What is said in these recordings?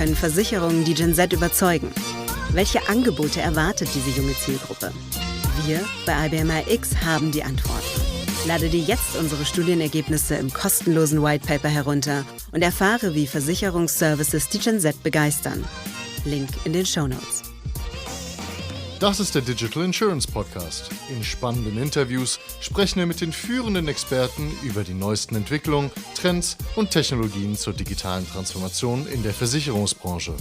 können Versicherungen die Gen Z überzeugen? Welche Angebote erwartet diese junge Zielgruppe? Wir bei IBM AX haben die Antworten. Lade dir jetzt unsere Studienergebnisse im kostenlosen Whitepaper herunter und erfahre, wie Versicherungsservices die Gen Z begeistern. Link in den Shownotes. Das ist der Digital Insurance Podcast. In spannenden Interviews sprechen wir mit den führenden Experten über die neuesten Entwicklungen, Trends und Technologien zur digitalen Transformation in der Versicherungsbranche.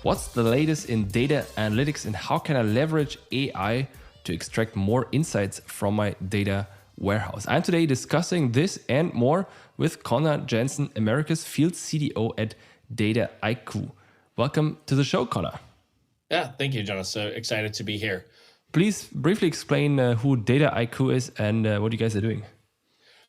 What's the latest in data analytics and how can I leverage AI to extract more insights from my data warehouse? I'm today discussing this and more with Conor Jensen, America's Field CDO at Dataiku. Welcome to the show, Conor. Yeah, thank you, Jonas. So excited to be here. Please briefly explain who Dataiku is and what you guys are doing.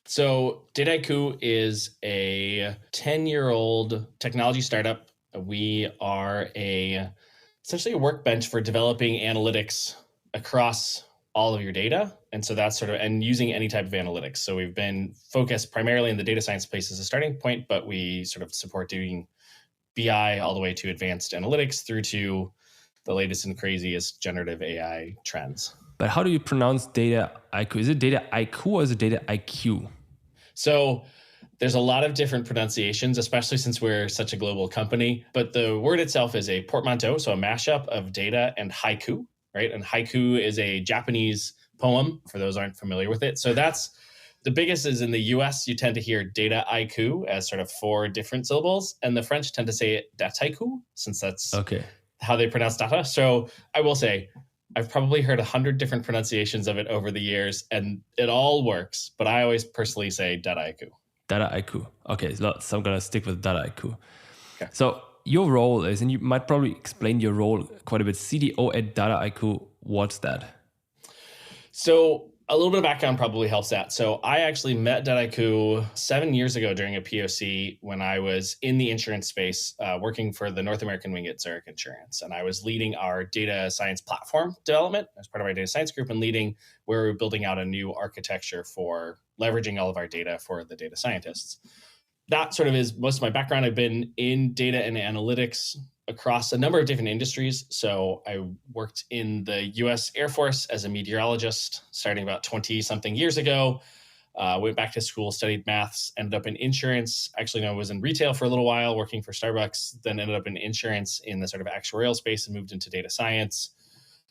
So Dataiku is a 10-year-old technology startup. We are essentially a workbench for developing analytics across all of your data. And so that's and using any type of analytics. So we've been focused primarily in the data science space as a starting point, but we support doing BI all the way to advanced analytics through to the latest and craziest generative AI trends. But how do you pronounce Dataiku? Is it Dataiku or is it Dataiku? So there's a lot of different pronunciations, especially since we're such a global company. But the word itself is a portmanteau, so a mashup of data and haiku, right? And haiku is a Japanese poem, for those who aren't familiar with it. So that's the biggest is in the US, you tend to hear Dataiku as 4 different syllables. And the French tend to say it Dataiku, since that's how they pronounce data. So I will say, I've probably heard 100 different pronunciations of it over the years, and it all works. But I always personally say Dataiku. Dataiku. Okay, so I'm going to stick with Dataiku. Okay. So your role is, and you might probably explain your role quite a bit, CDO at Dataiku. What's that? So a little bit of background probably helps that. So I actually met Dataiku 7 years ago during a POC when I was in the insurance space, working for the North American wing at Zurich Insurance. And I was leading our data science platform development as part of our data science group and leading where we were building out a new architecture for leveraging all of our data for the data scientists. That is most of my background. I've been in data and analytics across a number of different industries. So I worked in the US Air Force as a meteorologist starting about 20-something years ago. Went back to school, studied maths, ended up in insurance. Actually, I was in retail for a little while, working for Starbucks, then ended up in insurance in the actuarial space and moved into data science.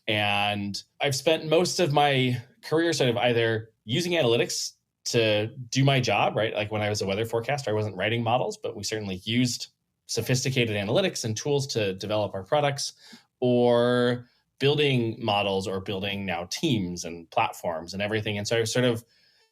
And I've spent most of my career either using analytics to do my job, right? Like when I was a weather forecaster, I wasn't writing models, but we certainly used sophisticated analytics and tools to develop our products, or building models or building now teams and platforms and everything. And so I've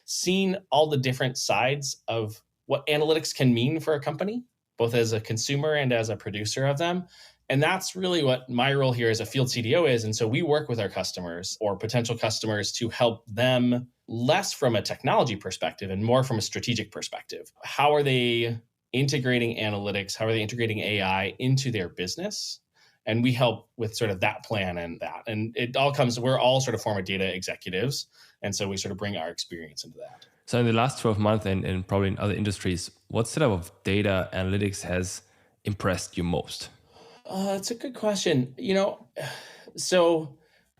seen all the different sides of what analytics can mean for a company, both as a consumer and as a producer of them. And that's really what my role here as a field CDO is. And so we work with our customers or potential customers to help them less from a technology perspective and more from a strategic perspective. How are they integrating analytics? How are they integrating AI into their business? And we help with that plan and that. And it all we're all former data executives. And so we bring our experience into that. So in the last 12 months and probably in other industries, what set of data analytics has impressed you most? It's a good question. So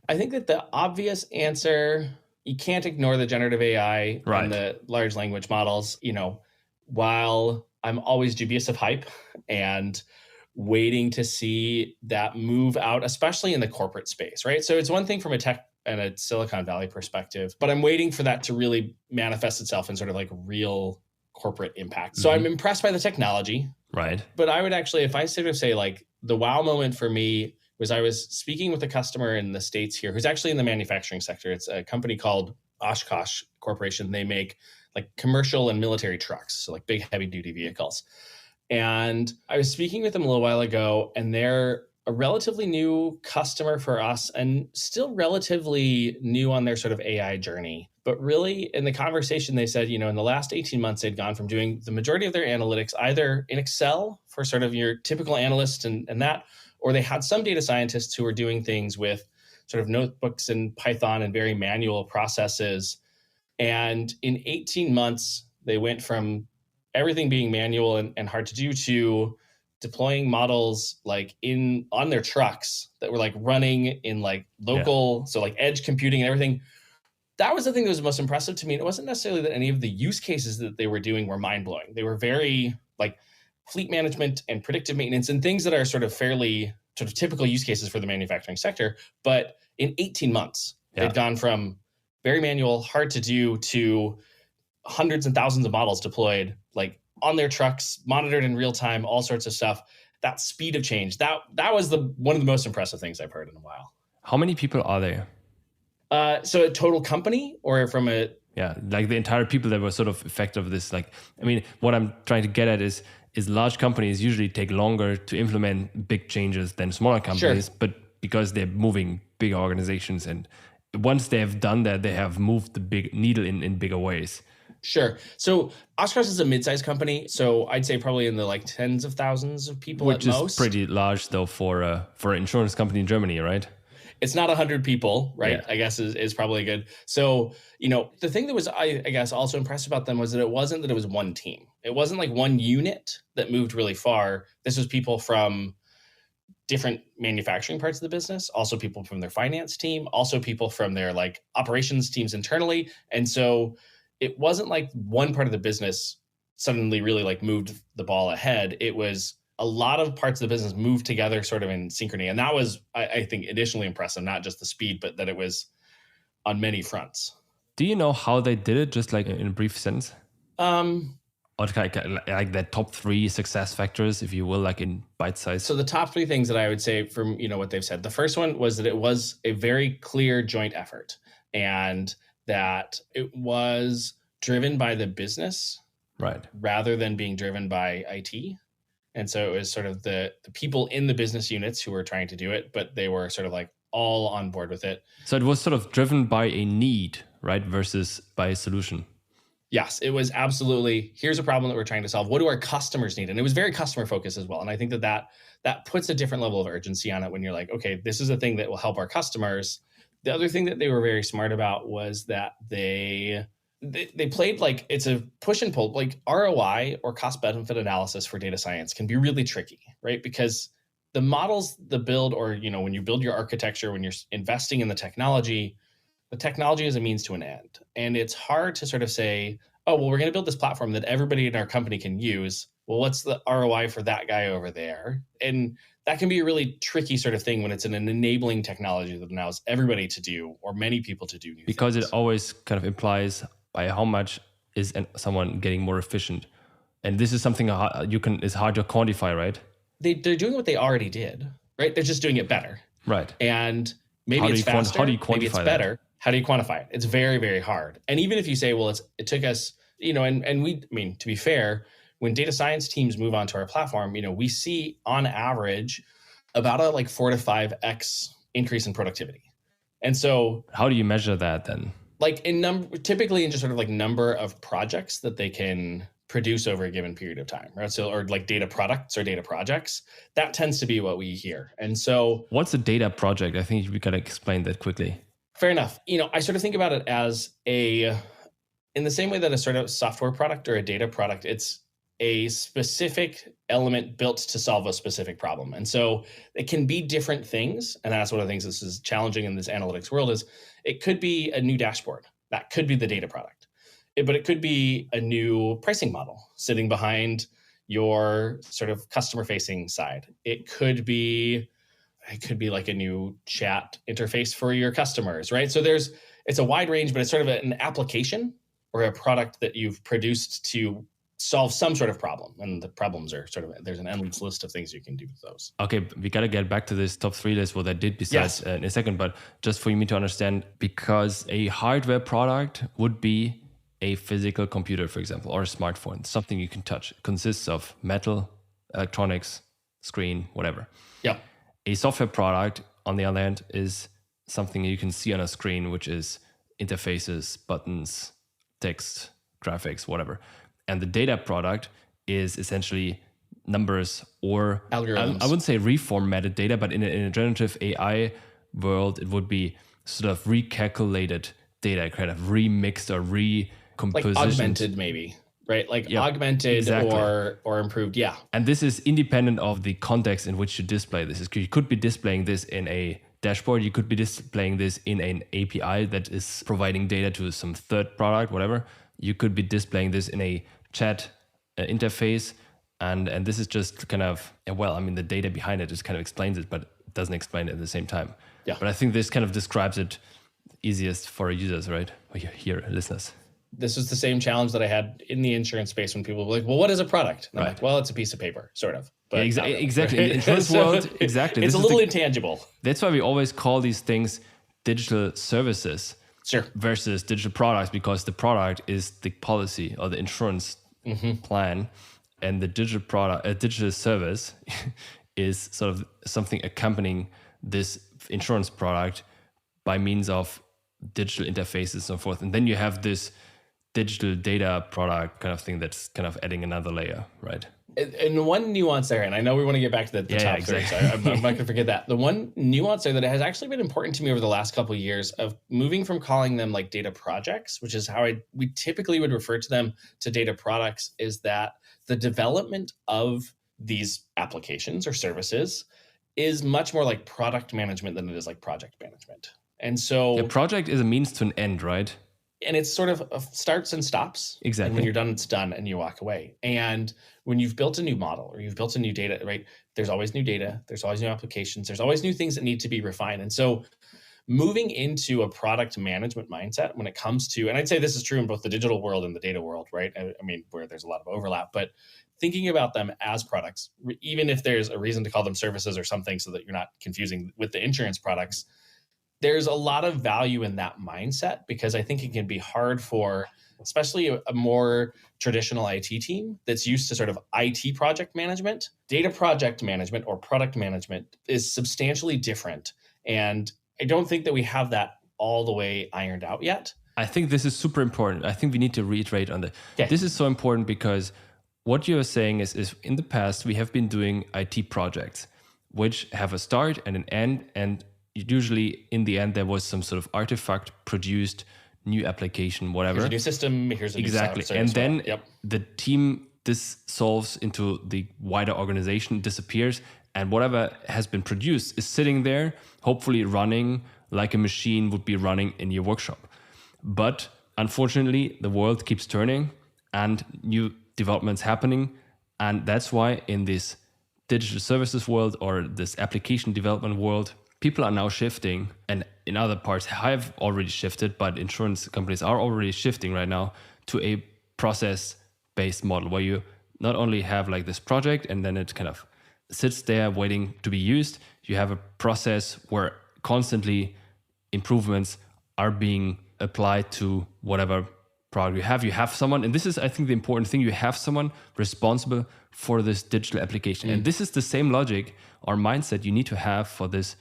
I think that the obvious answer, you can't ignore the generative AI and the large language models. While I'm always dubious of hype and waiting to see that move out, especially in the corporate space, right? So it's one thing from a tech and a Silicon Valley perspective, but I'm waiting for that to really manifest itself in real corporate impact. So I'm impressed by the technology. Right. But I would actually, if I say the wow moment for me was I was speaking with a customer in the States here who's actually in the manufacturing sector. It's a company called Oshkosh Corporation. They make commercial and military trucks, so big heavy duty vehicles. And I was speaking with them a little while ago, and they're a relatively new customer for us and still relatively new on their AI journey. But really in the conversation, they said, in the last 18 months, they'd gone from doing the majority of their analytics either in Excel for your typical analyst and that, or they had some data scientists who were doing things with notebooks and Python and very manual processes. And in 18 months, they went from everything being manual and hard to do to deploying models like on their trucks that were like running in like local, so like edge computing and everything. That was the thing that was most impressive to me. It wasn't necessarily that any of the use cases that they were doing were mind-blowing. They were very like fleet management and predictive maintenance and things that are sort of fairly sort of typical use cases for the manufacturing sector. But in 18 months, they've gone from very manual, hard to do, to hundreds and thousands of models deployed, like on their trucks, monitored in real time, all sorts of stuff. That speed of change, that was one of the most impressive things I've heard in a while. How many people are there? So a total company or from a... Yeah, like the entire people that were sort of effective of this. Like, I mean, what I'm trying to get at is large companies usually take longer to implement big changes than smaller companies, but because they're moving bigger organizations, and once they have done that, they have moved the big needle in bigger ways. Sure. So Oshkosh is a mid-sized company, so I'd say probably in the like tens of thousands of people at most. Which is pretty large though for an insurance company in Germany, right? It's not 100 people, right? Yeah. I guess is probably good. So, the thing that was, I guess, also impressed about them was that it wasn't that it was one team. It wasn't like one unit that moved really far. This was people from different manufacturing parts of the business, also people from their finance team, also people from their like operations teams internally. And so it wasn't like one part of the business suddenly really like moved the ball ahead. It was a lot of parts of the business moved together sort of in synchrony. And that was, I think, additionally impressive, not just the speed, but that it was on many fronts. Do you know how they did it, just like in a brief sense? Or like the top 3 success factors, if you will, like in bite size? So the top 3 things that I would say from, what they've said. The first one was that it was a very clear joint effort and that it was driven by the business, right, rather than being driven by IT. And so it was sort of the people in the business units who were trying to do it, but they were sort of like all on board with it. So it was sort of driven by a need, right, versus by a solution. Yes, it was absolutely, here's a problem that we're trying to solve. What do our customers need? And it was very customer focused as well. And I think that puts a different level of urgency on it when you're like, okay, this is a thing that will help our customers. The other thing that they were very smart about was that they played like, it's a push and pull, like ROI or cost benefit analysis for data science can be really tricky, right? Because the models, the build, or, when you build your architecture, when you're investing in the technology is a means to an end. And it's hard to sort of say, oh, well, we're going to build this platform that everybody in our company can use. Well, what's the ROI for that guy over there? And that can be a really tricky sort of thing when it's an enabling technology that allows everybody to do, or many people to do new because things. It always kind of implies by how much is someone getting more efficient. And this is something is hard to quantify, right? They're doing what they already did, right? They're just doing it better. Right. And maybe it's faster, how do you quantify maybe it's better. How do you quantify it? It's very, very hard. And even if you say, well, it took us, to be fair, when data science teams move onto our platform, we see on average about a like 4 to 5x increase in productivity. And so how do you measure that then? Like typically in just sort of like number of projects that they can produce over a given period of time, right? So, or like data products or data projects, that tends to be what we hear. And so what's a data project? I think we gotta explain that quickly. Fair enough. I sort of think about it as in the same way that a sort of software product or a data product, it's a specific element built to solve a specific problem. And so it can be different things. And that's one of the things this is challenging in this analytics world is it could be a new dashboard. That could be the data product. But it could be a new pricing model sitting behind your sort of customer facing side. It could be like a new chat interface for your customers, right? So it's a wide range, but it's sort of an application or a product that you've produced to solve some sort of problem. And the problems are there's an endless list of things you can do with those. Okay, we got to get back to this top 3 list, what I did besides in a second, but just for me to understand, because a hardware product would be a physical computer, for example, or a smartphone, something you can touch. It consists of metal, electronics, screen, whatever. Yeah. A software product, on the other hand, is something you can see on a screen, which is interfaces, buttons, text, graphics, whatever. And the data product is essentially numbers or algorithms. I wouldn't say reformatted data, but in a generative AI world, it would be sort of recalculated data, kind of remixed or recompositioned. Like augmented, maybe. right? Like Yep, augmented exactly. or improved. Yeah. And this is independent of the context in which you display this. You could be displaying this in a dashboard. You could be displaying this in an API that is providing data to some third product, whatever. You could be displaying this in a chat interface. And this is just kind of, the data behind it just kind of explains it, but it doesn't explain it at the same time. Yeah. But I think this kind of describes it easiest for users, right? Or here, listeners. This was the same challenge that I had in the insurance space when people were like, well, what is a product? And I'm like, well, it's a piece of paper, sort of. But exactly. really, Exactly. right? In the insurance world, exactly. It's a little intangible. That's why we always call these things digital services versus digital products, because the product is the policy or the insurance plan, and the digital product, a digital service is sort of something accompanying this insurance product by means of digital interfaces and so forth. And then you have this digital data product kind of thing that's kind of adding another layer, right? And one nuance there, and I know we want to get back to the top three, so I'm not going to forget that. The one nuance there that has actually been important to me over the last couple of years of moving from calling them like data projects, which is how we typically would refer to them, to data products, is that the development of these applications or services is much more like product management than it is like project management. And so a project is a means to an end, right? And it's sort of starts and stops. Exactly. And when you're done, it's done and you walk away. And when you've built a new model or you've built a new data, right, there's always new data, there's always new applications, there's always new things that need to be refined. And so moving into a product management mindset when it comes to, and I'd say this is true in both the digital world and the data world, right? I mean, where there's a lot of overlap, but thinking about them as products, even if there's a reason to call them services or something so that you're not confusing with the insurance products, there's a lot of value in that mindset, because I think it can be hard for, especially a more traditional IT team that's used to sort of IT project management. Data project management or product management is substantially different. And I don't think that we have that all the way ironed out yet. I think this is super important. I think we need to reiterate on that. Okay. This is so important because what you're saying is in the past, we have been doing IT projects, which have a start and an end, and usually in the end, there was some sort of artifact produced, new application, whatever. Here's a new system, here's a new service. And then the team dissolves into the wider organization, disappears, and whatever has been produced is sitting there, hopefully running like a machine would be running in your workshop. But unfortunately, the world keeps turning and new developments happening. And that's why in this digital services world or this application development world, people are now shifting, and in other parts have already shifted, but insurance companies are already shifting right now to a process-based model where you not only have like this project and then it kind of sits there waiting to be used. You have a process where constantly improvements are being applied to whatever product you have. You have someone, and this is, I think, the important thing, you have someone responsible for this digital application. And this is the same logic or mindset you need to have for these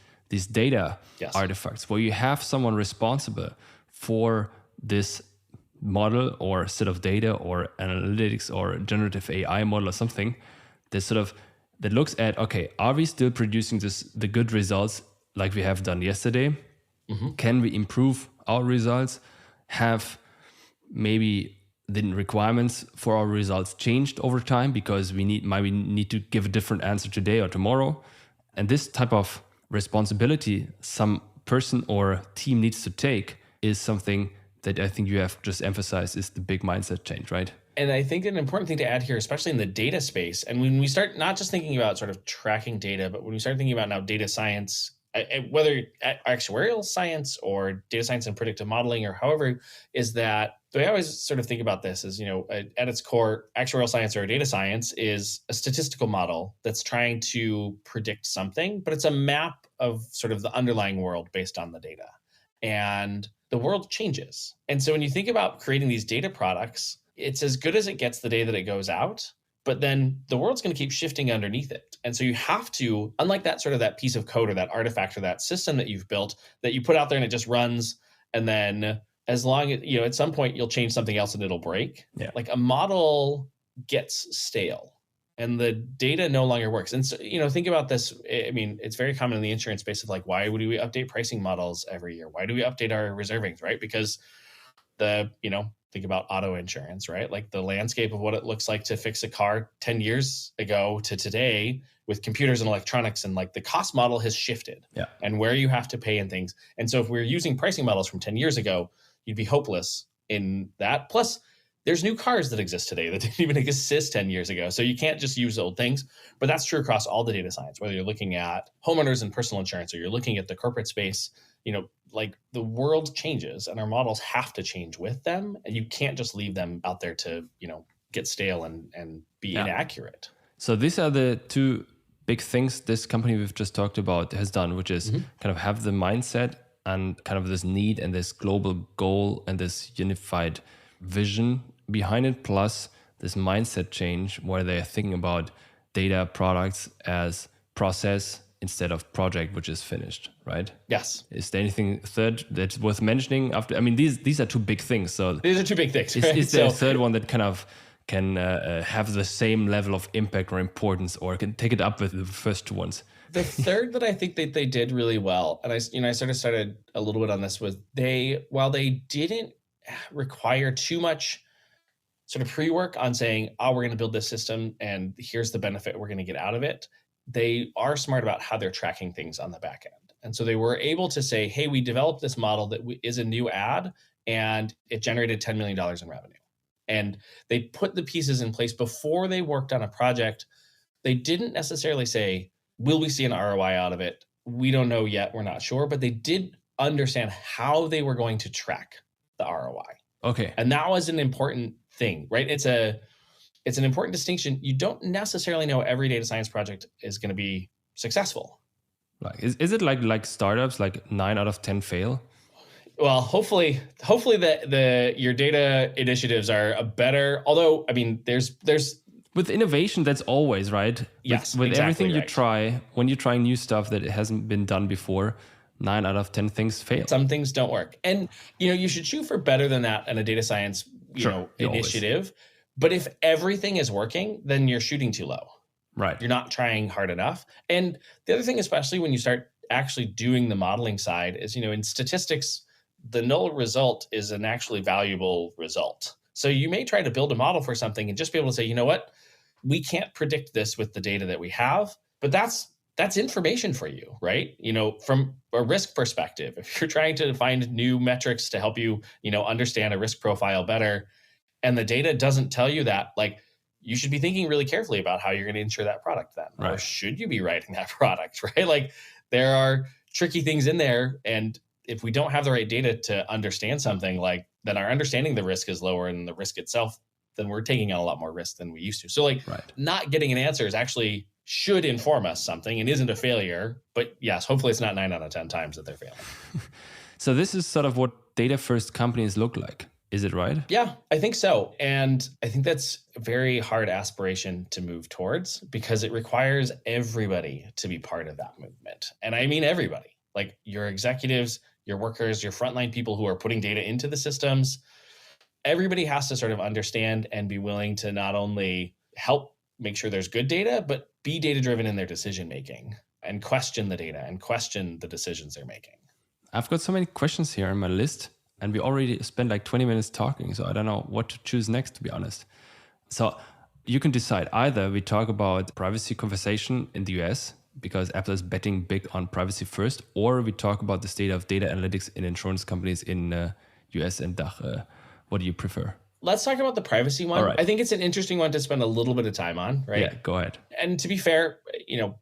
data artifacts, where you have someone responsible for this model or set of data or analytics or generative AI model or something that looks at, okay, are we still producing the good results like we have done yesterday? Can we improve our results? Have maybe the requirements for our results changed over time because we need to give a different answer today or tomorrow? And this type of responsibility some person or team needs to take is something that I think you have just emphasized is the big mindset change, right? And I think an important thing to add here, especially in the data space, and when we start not just thinking about sort of tracking data, but when we start thinking about now data science, whether actuarial science or data science and predictive modeling or however, is that the way I always sort of think about this is, at its core, actuarial science or data science is a statistical model that's trying to predict something, but it's a map of sort of the underlying world based on the data. And the world changes. And so when you think about creating these data products, it's as good as it gets the day that it goes out, but then the world's going to keep shifting underneath it. And so you have to, unlike that sort of that piece of code or that artifact or that system that you've built that you put out there and it just runs, and then as long as, at some point you'll change something else and it'll break. Yeah. Like a model gets stale and the data no longer works. And so, think about this. I mean, it's very common in the insurance space of like, why would we update pricing models every year? Why do we update our reservings, right? Because the think about auto insurance, right? Like the landscape of what it looks like to fix a car 10 years ago to today with computers and electronics, and like the cost model has shifted and where you have to pay and things. And so if we're using pricing models from 10 years ago, you'd be hopeless in that. Plus, there's new cars that exist today that didn't even exist 10 years ago. So you can't just use old things. But that's true across all the data science, whether you're looking at homeowners and personal insurance, or you're looking at the corporate space. Like the world changes and our models have to change with them. And you can't just leave them out there to, get stale and be inaccurate. So these are the two big things this company we've just talked about has done, which is kind of have the mindset and kind of this need and this global goal and this unified vision behind it, plus this mindset change where they're thinking about data products as process instead of project, which is finished, right? Yes. Is there anything third that's worth mentioning after? I mean, these are two big things. So these are two big things. Right? Is there a third one that kind of can have the same level of impact or importance, or can take it up with the first two ones? The third that I think that they did really well, and I sort of started a little bit on this, was while they didn't require too much sort of pre-work on saying, we're going to build this system and here's the benefit we're going to get out of it, they are smart about how they're tracking things on the back end. And so they were able to say, hey, we developed this model that is a new ad and it generated $10 million in revenue. And they put the pieces in place before they worked on a project. They didn't necessarily say, will we see an ROI out of it? We don't know yet. We're not sure. But they did understand how they were going to track the ROI. Okay. And that was an important thing, right? It's an important distinction. You don't necessarily know every data science project is going to be successful. Like, is it like startups, like 9 out of 10 fail? Well, hopefully your data initiatives are a better, although, I mean, there's with innovation, that's always right. Yes, with exactly everything you right. try, when you're trying new stuff that hasn't been done before, 9 out of 10 things fail. Some things don't work. And, you should shoot for better than that in a data science, initiative. Always. But if everything is working, then you're shooting too low. Right. You're not trying hard enough. And the other thing, especially when you start actually doing the modeling side, is, in statistics, the null result is an actually valuable result. So you may try to build a model for something and just be able to say, you know what, we can't predict this with the data that we have, but that's information for you, right? From a risk perspective, if you're trying to find new metrics to help you, understand a risk profile better, and the data doesn't tell you that, like, you should be thinking really carefully about how you're going to insure that product then. Right. Or should you be writing that product, right? Like, there are tricky things in there. And if we don't have the right data to understand something, like, then our understanding the risk is lower, and the risk itself, then we're taking on a lot more risk than we used to. So not getting an answer is actually should inform us something and isn't a failure. But yes, hopefully it's not 9 out of 10 times that they're failing. So this is sort of what data first companies look like. Is it right? Yeah, I think so. And I think that's a very hard aspiration to move towards, because it requires everybody to be part of that movement. And I mean everybody, like your executives, your workers, your frontline people who are putting data into the systems. Everybody has to sort of understand and be willing to not only help make sure there's good data, but be data-driven in their decision-making and question the data and question the decisions they're making. I've got so many questions here on my list, and we already spent like 20 minutes talking, so I don't know what to choose next, to be honest. So you can decide. Either we talk about privacy conversation in the US, because Apple is betting big on privacy first, or we talk about the state of data analytics in insurance companies in US and DACH. What do you prefer? Let's talk about the privacy one. Right. I think it's an interesting one to spend a little bit of time on, right? Yeah, go ahead. And to be fair,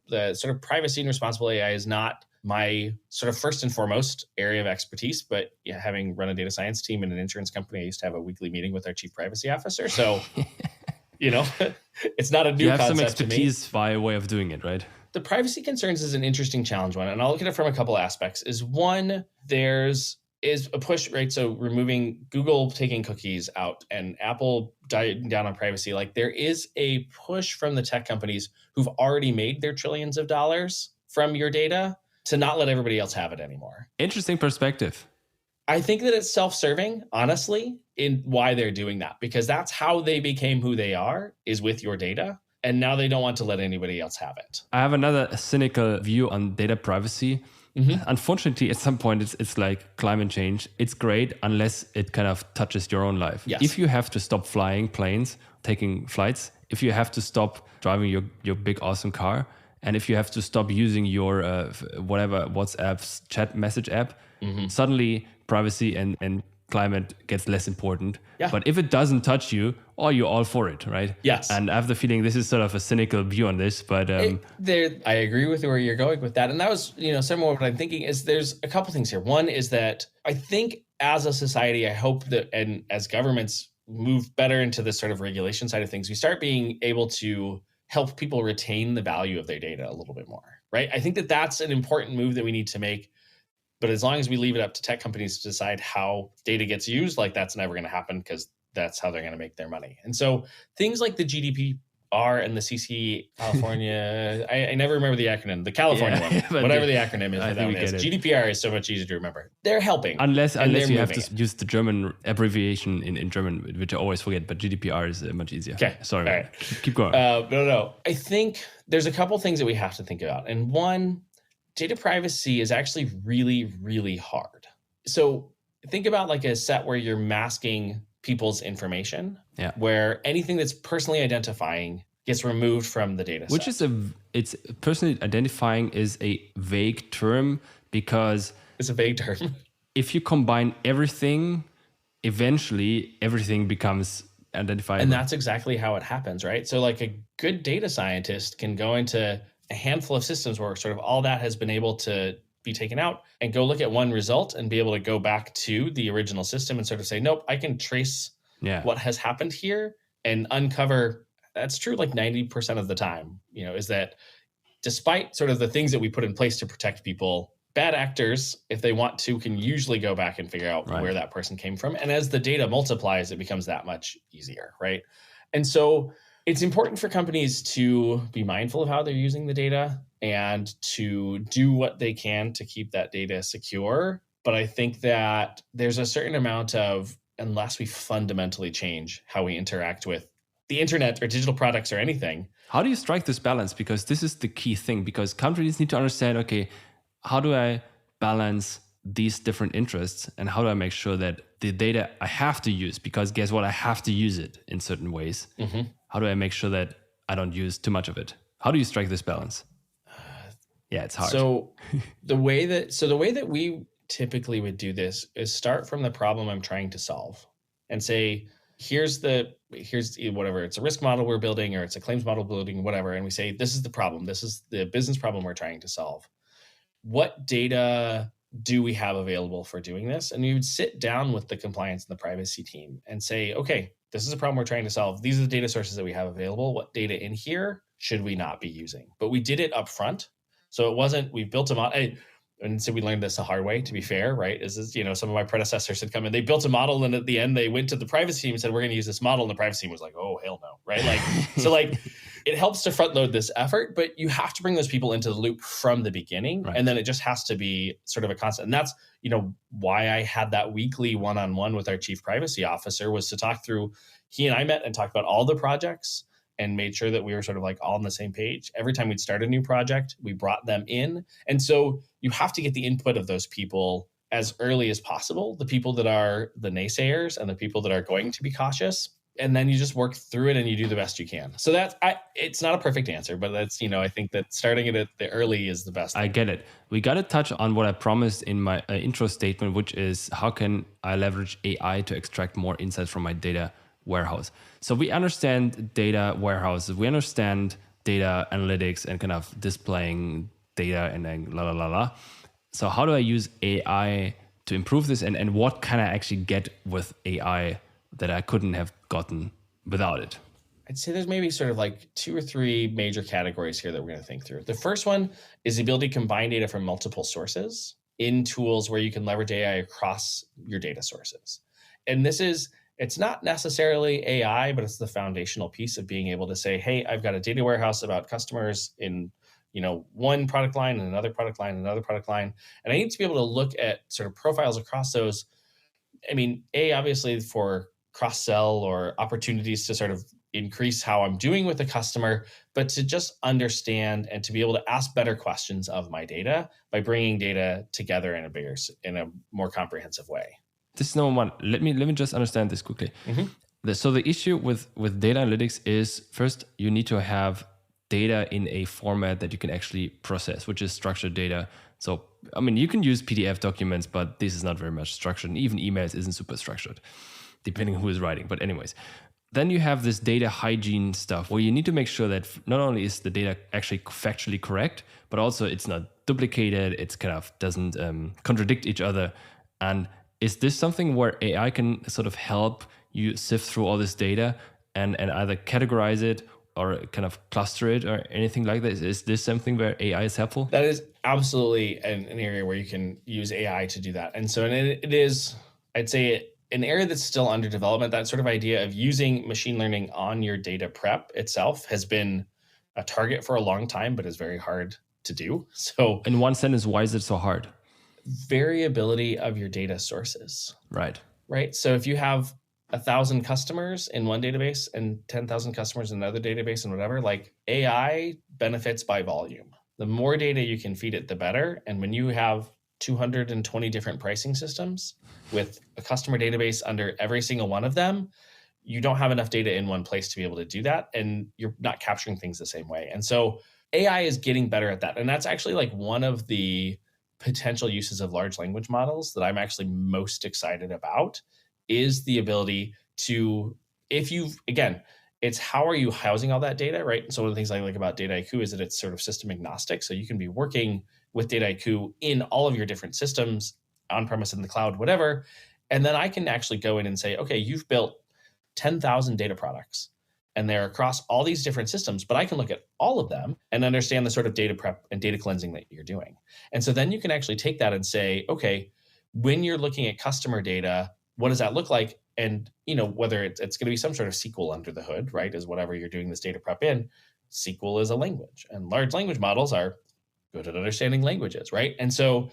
the sort of privacy and responsible AI is not my sort of first and foremost area of expertise, but having run a data science team in an insurance company, I used to have a weekly meeting with our chief privacy officer. So, it's not a new concept to me. You have some expertise by way of doing it, right? The privacy concerns is an interesting challenge one. And I'll look at it from a couple aspects. Is one, is a push, right? So removing Google taking cookies out and Apple dying down on privacy. Like, there is a push from the tech companies who've already made their trillions of dollars from your data to not let everybody else have it anymore. Interesting perspective. I think that it's self-serving, honestly, in why they're doing that, because that's how they became who they are, is with your data. And now they don't want to let anybody else have it. I have another cynical view on data privacy. Unfortunately, at some point, it's like climate change. It's great unless it kind of touches your own life. Yes. If you have to stop flying planes, taking flights, if you have to stop driving your big, awesome car, and if you have to stop using your whatever WhatsApp's chat message app, suddenly privacy and climate gets less important. Yeah. But if it doesn't touch you, you're all for it, right? Yes. And I have the feeling this is sort of a cynical view on this, but I agree with where you're going with that. And that was, some of what I'm thinking is there's a couple things here. One is that I think as a society, I hope that, and as governments move better into this sort of regulation side of things, we start being able to help people retain the value of their data a little bit more, right? I think that that's an important move that we need to make. But as long as we leave it up to tech companies to decide how data gets used, like that's never going to happen because that's how they're going to make their money. And so things like the GDPR and the CC California, I never remember the acronym, the California one, whatever the acronym is. I think we get it. GDPR is so much easier to remember. They're helping. Unless you have to use the German abbreviation in German, which I always forget, but GDPR is much easier. Okay. Sorry. All right. Keep going. No. I think there's a couple things that we have to think about. And one, data privacy is actually really, really hard. So think about like a set where you're masking people's information, where anything that's personally identifying gets removed from the data set. It's personally identifying is a vague term because it's a vague term. If you combine everything, eventually everything becomes identifiable. And that's exactly how it happens, right? So like a good data scientist can go into a handful of systems where sort of all that has been able to be taken out and go look at one result and be able to go back to the original system and sort of say, nope, I can trace what has happened here and uncover. That's true like 90% of the time, is that despite sort of the things that we put in place to protect people, bad actors, if they want to, can usually go back and figure out where that person came from. And as the data multiplies, it becomes that much easier, right? And so it's important for companies to be mindful of how they're using the data and to do what they can to keep that data secure. But I think that there's a certain amount of, unless we fundamentally change how we interact with the internet or digital products or anything. How do you strike this balance? Because this is the key thing, because companies need to understand, okay, how do I balance these different interests and how do I make sure that the data I have to use, because guess what, I have to use it in certain ways. How do I make sure that I don't use too much of it? How do you strike this balance? It's hard. So the way that we typically would do this is start from the problem I'm trying to solve and say, here's whatever, it's a risk model we're building or it's a claims model building, whatever. And we say, this is the problem. This is the business problem we're trying to solve. What data do we have available for doing this? And we would sit down with the compliance and the privacy team and say, okay, this is a problem we're trying to solve. These are the data sources that we have available. What data in here should we not be using? But we did it up front. So it wasn't, we built a model. And so we learned this the hard way, to be fair, right? Some of my predecessors had come in, they built a model, and at the end they went to the privacy team and said, we're going to use this model. And the privacy team was like, oh, hell no, right? It helps to front load this effort, but you have to bring those people into the loop from the beginning. Right. And then it just has to be sort of a constant. And that's, why I had that weekly one-on-one with our chief privacy officer, was to talk through, he and I met and talked about all the projects and made sure that we were sort of like all on the same page. Every time we'd start a new project, we brought them in. And so you have to get the input of those people as early as possible, the people that are the naysayers and the people that are going to be cautious. And then you just work through it and you do the best you can. So it's not a perfect answer, but that's, I think that starting it at the early is the best. I get it. We got to touch on what I promised in my intro statement, which is how can I leverage AI to extract more insights from my data warehouse? So we understand data warehouses, we understand data analytics and kind of displaying data and then la la la la. So how do I use AI to improve this, and what can I actually get with AI that I couldn't have gotten without it? I'd say there's maybe sort of like 2 or 3 major categories here that we're going to think through. The first one is the ability to combine data from multiple sources in tools where you can leverage AI across your data sources. And it's not necessarily AI, but it's the foundational piece of being able to say, hey, I've got a data warehouse about customers in one product line and another product line and another product line. And I need to be able to look at sort of profiles across those. I mean, obviously for cross-sell or opportunities to sort of increase how I'm doing with the customer, but to just understand and to be able to ask better questions of my data by bringing data together in a more comprehensive way. This is number one. Let me just understand this quickly. So the issue with data analytics is, first, you need to have data in a format that you can actually process, which is structured data. So, I mean, you can use PDF documents, but this is not very much structured. And even emails isn't super structured, depending on who is writing. But anyways, then you have this data hygiene stuff where you need to make sure that not only is the data actually factually correct, but also it's not duplicated, it's kind of doesn't contradict each other. And is this something where AI can sort of help you sift through all this data and either categorize it or kind of cluster it or anything like that? Is this something where AI is helpful? That is absolutely an area where you can use AI to do that. And so it is, I'd say, an area that's still under development. That sort of idea of using machine learning on your data prep itself has been a target for a long time, but is very hard to do. So in one sentence, why is it so hard? Variability of your data sources. Right. So if you have 1,000 customers in one database and 10,000 customers in another database and whatever, like AI benefits by volume. The more data you can feed it, the better. And when you have 220 different pricing systems with a customer database under every single one of them, you don't have enough data in one place to be able to do that. And you're not capturing things the same way. And so AI is getting better at that. And that's actually like one of the potential uses of large language models that I'm actually most excited about, is the ability to, it's how are you housing all that data, right? And so one of the things I like about Dataiku is that it's sort of system agnostic. So you can be working with Dataiku in all of your different systems, on-premise, in the cloud, whatever. And then I can actually go in and say, okay, you've built 10,000 data products and they're across all these different systems, but I can look at all of them and understand the sort of data prep and data cleansing that you're doing. And so then you can actually take that and say, okay, when you're looking at customer data, what does that look like? And, whether it's going to be some sort of SQL under the hood, right, is whatever you're doing this data prep in. SQL is a language, and large language models are good at understanding languages, right? And so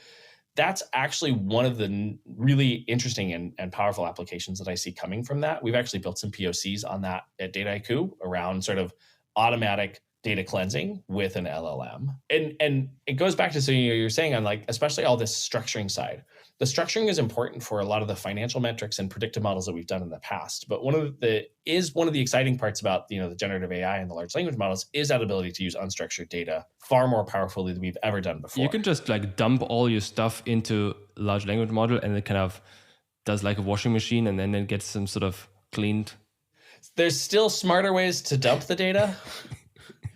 that's actually one of the really interesting and powerful applications that I see coming from that. We've actually built some POCs on that at Dataiku around sort of automatic data cleansing with an LLM. And it goes back to, so you're saying on like, especially all this structuring side. The structuring is important for a lot of the financial metrics and predictive models that we've done in the past. But one of the exciting parts about the generative AI and the large language models is that ability to use unstructured data far more powerfully than we've ever done before. You can just like dump all your stuff into a large language model and it kind of does like a washing machine and then it gets some sort of cleaned. There's still smarter ways to dump the data.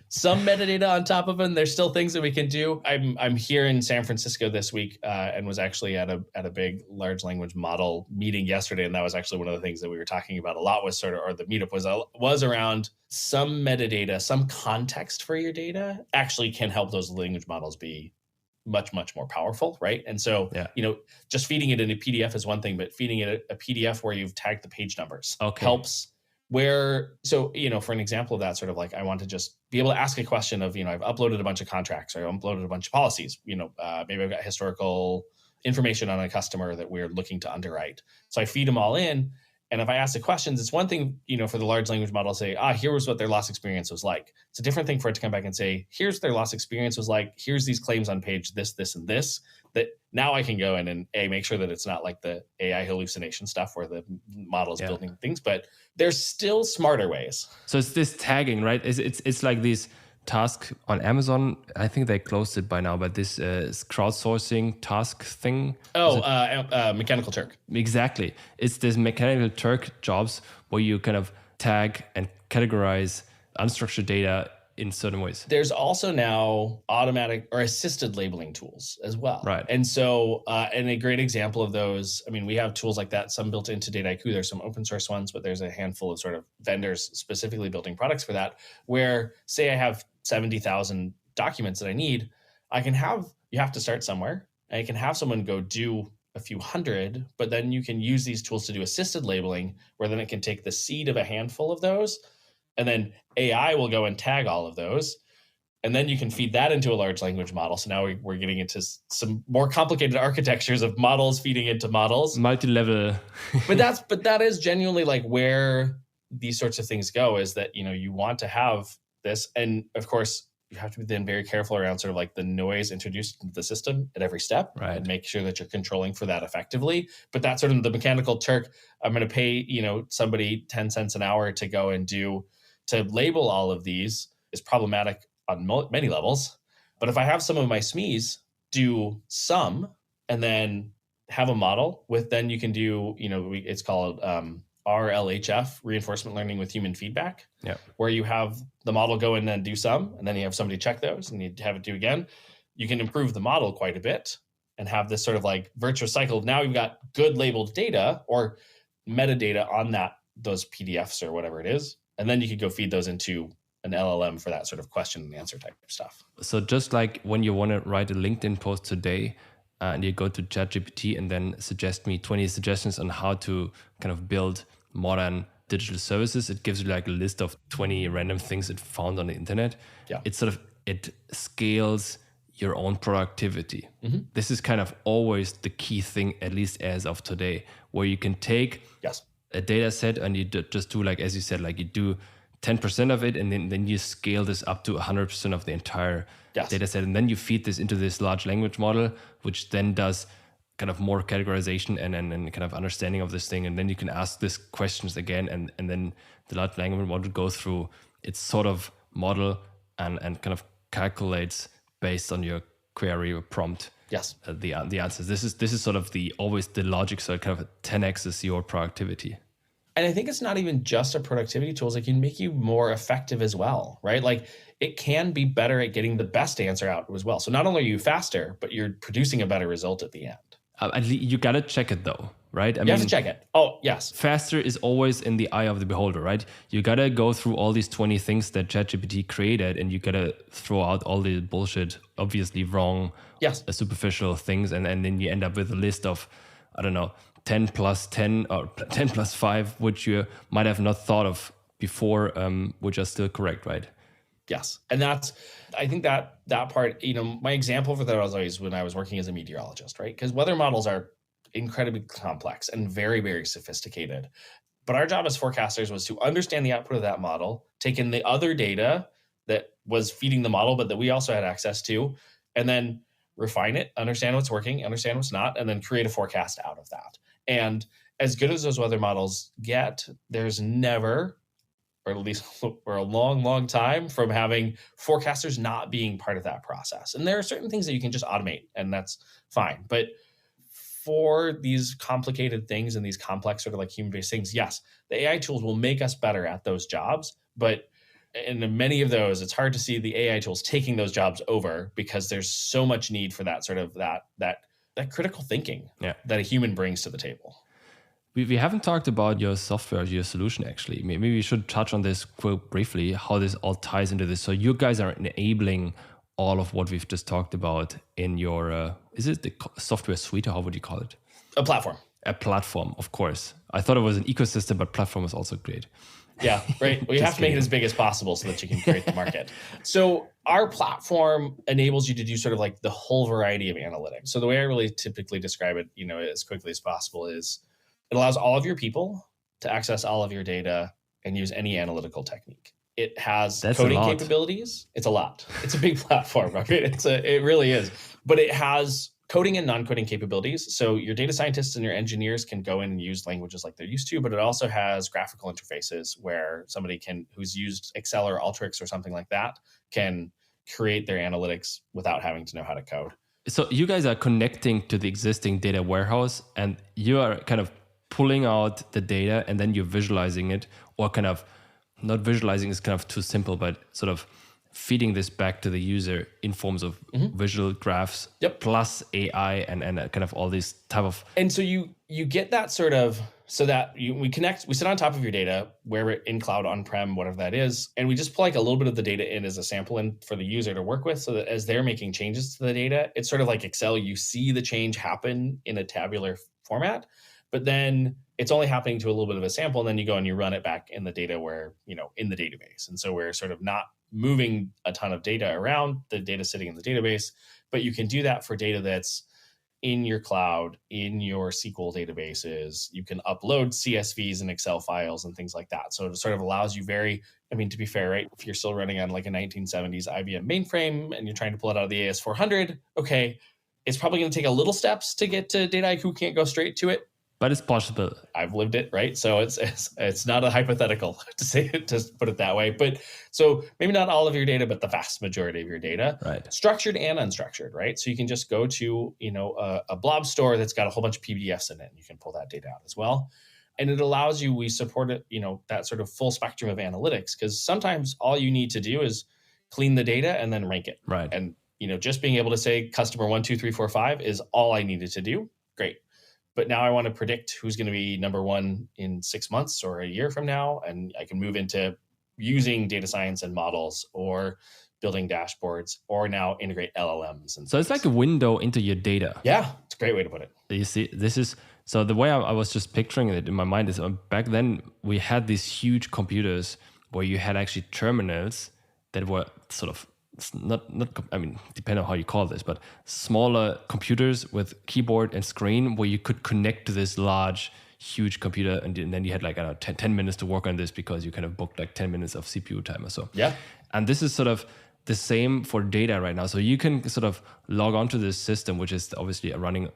Some metadata on top of them. There's still things that we can do. I'm here in San Francisco this week and was actually at a big large language model meeting yesterday, and that was actually one of the things that we were talking about a lot. Was sort of, or the meetup was around some metadata, some context for your data actually can help those language models be much, much more powerful, right? And so, just feeding it in a PDF is one thing, but feeding it a PDF where you've tagged the page numbers helps. So, for an example of that, sort of like I want to just be able to ask a question of, I've uploaded a bunch of contracts or I've uploaded a bunch of policies, maybe I've got historical information on a customer that we're looking to underwrite. So I feed them all in. And if I ask the questions, it's one thing, for the large language model to say, here was what their loss experience was like. It's a different thing for it to come back and say, here's their loss experience was like, here's these claims on page this, this, and this, that now I can go in and make sure that it's not like the AI hallucination stuff where the model is building things, but there's still smarter ways. So it's this tagging, right? It's like these tasks on Amazon. I think they closed it by now, but this crowdsourcing task thing. Mechanical Turk. Exactly. It's this Mechanical Turk jobs where you kind of tag and categorize unstructured data in certain ways. There's also now automatic or assisted labeling tools as well. Right. And so, and a great example of those, we have tools like that, some built into Dataiku. There's some open source ones, but there's a handful of sort of vendors specifically building products for that, where say I have 70,000 documents that I need, you have to start somewhere. And you can have someone go do a few hundred, but then you can use these tools to do assisted labeling, where then it can take the seed of a handful of those, and then AI will go and tag all of those. And then you can feed that into a large language model. So now we're getting into some more complicated architectures of models feeding into models. Multi-level. but that is genuinely like where these sorts of things go, is that, you want to have this. And of course, you have to be then very careful around sort of like the noise introduced into the system at every step, right, and make sure that you're controlling for that effectively. But that's sort of the mechanical Turk. I'm going to pay, somebody 10 cents an hour to go and to label all of these is problematic on many levels. But if I have some of my SMEs do some and then have a model with, then you can do, it's called RLHF, reinforcement learning with human feedback, where you have the model go in and do some, and then you have somebody check those and you have it do again. You can improve the model quite a bit and have this sort of like virtuous cycle of now you've got good labeled data or metadata on those PDFs or whatever it is. And then you could go feed those into an LLM for that sort of question and answer type of stuff. So just like when you want to write a LinkedIn post today, and you go to ChatGPT and then suggest me 20 suggestions on how to kind of build modern digital services, it gives you like a list of 20 random things it found on the internet. Yeah. It scales your own productivity. Mm-hmm. This is kind of always the key thing, at least as of today, where you can take a data set and you just do, like, as you said, like you do 10% of it, and then you scale this up to 100% of the entire data set. And then you feed this into this large language model, which then does kind of more categorization and kind of understanding of this thing. And then you can ask these questions again, and then the large language model goes through its sort of model and kind of calculates based on your query or prompt the answers. This is sort of always the logic. So it kind of 10x's your productivity. And I think it's not even just a productivity tool. It can make you more effective as well, right? Like it can be better at getting the best answer out as well. So not only are you faster, but you're producing a better result at the end. You got to check it though, right? You have to check it. Oh, yes. Faster is always in the eye of the beholder, right? You got to go through all these 20 things that ChatGPT created, and you got to throw out all the bullshit, obviously wrong, superficial things. And then you end up with a list of, I don't know, 10 plus 10 or 10 plus 5, which you might have not thought of before, which are still correct, right? Yes. And I think that part, my example for that was always when I was working as a meteorologist, right? Because weather models are incredibly complex and very, very sophisticated. But our job as forecasters was to understand the output of that model, take in the other data that was feeding the model, but that we also had access to, and then refine it, understand what's working, understand what's not, and then create a forecast out of that. And as good as those weather models get, there's never, or at least for a long, long time, from having forecasters not being part of that process. And there are certain things that you can just automate, and that's fine. But for these complicated things and these complex sort of like human-based things, yes, the AI tools will make us better at those jobs. But in many of those, it's hard to see the AI tools taking those jobs over, because there's so much need for that sort of that critical thinking that a human brings to the table. We haven't talked about your software, your solution, actually. Maybe we should touch on this quite briefly, how this all ties into this. So you guys are enabling all of what we've just talked about in your, is it the software suite, or how would you call it? A platform. A platform, of course. I thought it was an ecosystem, but platform is also great. Yeah, right. We have to make it as big as possible so that you can create the market. So our platform enables you to do sort of like the whole variety of analytics. So the way I really typically describe it, as quickly as possible, is it allows all of your people to access all of your data and use any analytical technique. It has coding capabilities. It's a lot. It's a big platform. Right? It really is. But it has coding and non-coding capabilities. So your data scientists and your engineers can go in and use languages like they're used to, but it also has graphical interfaces where somebody who's used Excel or Alteryx or something like that, can create their analytics without having to know how to code. So you guys are connecting to the existing data warehouse, and you are kind of pulling out the data and then you're visualizing it, or kind of not visualizing is kind of too simple, but sort of feeding this back to the user in forms of visual graphs, plus AI and kind of all these type of. And so you get that sort of, so that we sit on top of your data, where we're in cloud, on-prem, whatever that is, and we just pull like a little bit of the data in as a sample in for the user to work with, so that as they're making changes to the data, it's sort of like Excel. You see the change happen in a tabular format, but then it's only happening to a little bit of a sample, and then you go and you run it back in the data in the database. And so we're sort of not moving a ton of data around, the data sitting in the database, but you can do that for data that's in your cloud, in your SQL databases. You can upload CSVs and Excel files and things like that. So it sort of allows you to be fair, right? If you're still running on like a 1970s IBM mainframe and you're trying to pull it out of the AS400, okay, it's probably going to take a little steps to get to Dataiku, can't go straight to it. But it's possible. I've lived it, right? So it's not a hypothetical to put it that way. But so maybe not all of your data, but the vast majority of your data, right? Structured and unstructured, right? So you can just go to a blob store that's got a whole bunch of PDFs in it, and you can pull that data out as well. And it allows you. We support it, that sort of full spectrum of analytics, because sometimes all you need to do is clean the data and then rank it, right? And just being able to say customer 1, 2, 3, 4, 5 is all I needed to do. Great. But now I want to predict who's going to be number one in 6 months or a year from now. And I can move into using data science and models, or building dashboards, or now integrate LLMs. And so it's like a window into your data. Yeah, it's a great way to put it. You see, so the way I was just picturing it in my mind is back then we had these huge computers where you had actually terminals that were sort of depending on how you call this, but smaller computers with keyboard and screen where you could connect to this large, huge computer, and then you had 10 minutes to work on this because you kind of booked 10 minutes of CPU time or so. Yeah. And this is sort of the same for data right now. So you can sort of log onto this system, which is obviously running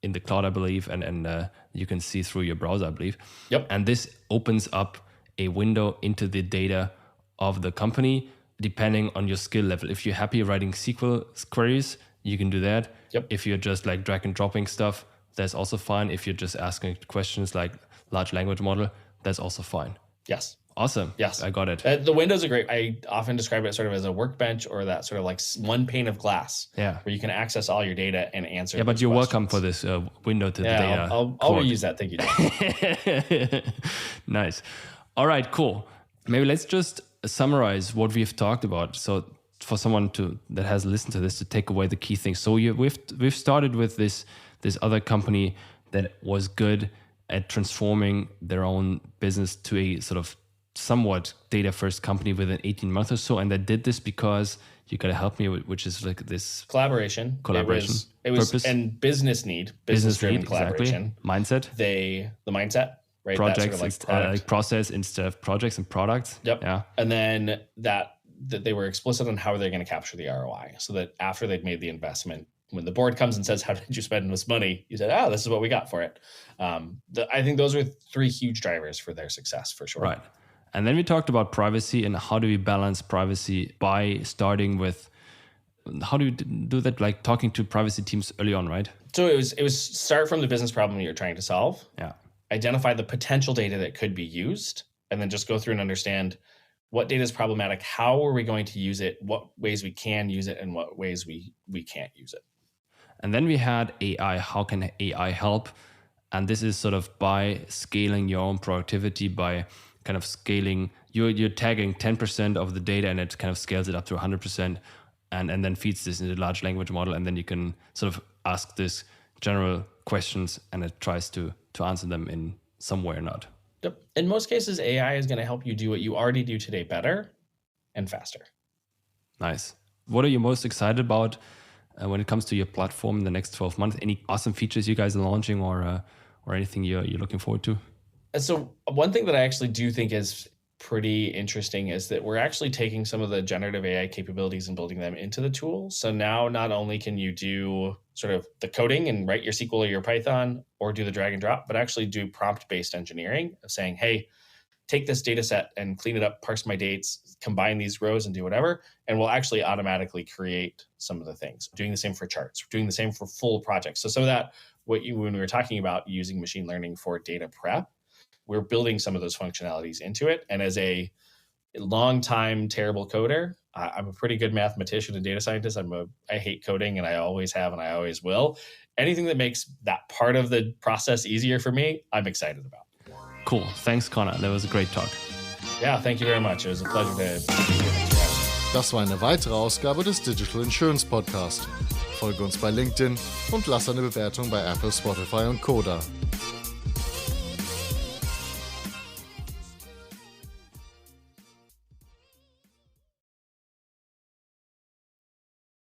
in the cloud, I believe, and you can see through your browser, I believe. Yep. And this opens up a window into the data of the company, depending on your skill level. If you're happy writing SQL queries, you can do that. Yep. If you're just drag and dropping stuff, that's also fine. If you're just asking questions like large language model, that's also fine. Yes. Awesome. Yes. I got it. The windows are great. I often describe it sort of as a workbench, or that sort of like one pane of glass, where you can access all your data and answer. Yeah, but you're questions. welcome for this window to the data. I'll reuse that. Thank you. Nice. All right, cool. Maybe let's just summarize what we've talked about. So for someone that has listened to this to take away the key things. So we've started with this other company that was good at transforming their own business to a sort of somewhat data first company within 18 months or so, and they did this because you got to help me, which is like this collaboration. It was purpose, and business driven collaboration, exactly. Mindset. The mindset. Right, projects, that sort of like process instead of projects and products. Yep. Yeah. And then that they were explicit on how they're going to capture the ROI, so that after they'd made the investment, when the board comes and says, "How did you spend this money?" you said, "Oh, this is what we got for it." I think those are 3 huge drivers for their success, for sure. Right. And then we talked about privacy and how do we balance privacy by starting with, how do you do that? Like talking to privacy teams early on, right? So it was start from the business problem you're trying to solve. Yeah. Identify the potential data that could be used, and then just go through and understand what data is problematic, how are we going to use it, what ways we can use it, and what ways we can't use it. And then we had AI. How can AI help? And this is sort of by scaling your own productivity, by kind of scaling, you're tagging 10% of the data and it kind of scales it up to 100% and then feeds this into a large language model. And then you can sort of ask this general questions and it tries to answer them in some way or not. In most cases, AI is going to help you do what you already do today better and faster. Nice. What are you most excited about when it comes to your platform in the next 12 months? Any awesome features you guys are launching or anything you're looking forward to? So one thing that I actually do think is pretty interesting is that we're actually taking some of the generative AI capabilities and building them into the tool. So now not only can you do sort of the coding and write your SQL or your Python or do the drag and drop, but actually do prompt-based engineering of saying, hey, take this data set and clean it up, parse my dates, combine these rows and do whatever, and we'll actually automatically create some of the things. Doing the same for charts, doing the same for full projects. So some of that, when we were talking about using machine learning for data prep, we're building some of those functionalities into it. And as a long-time terrible coder, I'm a pretty good mathematician and data scientist. I hate coding, and I always have, and I always will. Anything that makes that part of the process easier for me, I'm excited about. Cool. Thanks, Conor. That was a great talk. Yeah, thank you very much. It was a pleasure to be here. Das war eine weitere Ausgabe des Digital Insurance Podcast. Folge uns bei LinkedIn und lass eine Bewertung bei Apple, Spotify und Koda.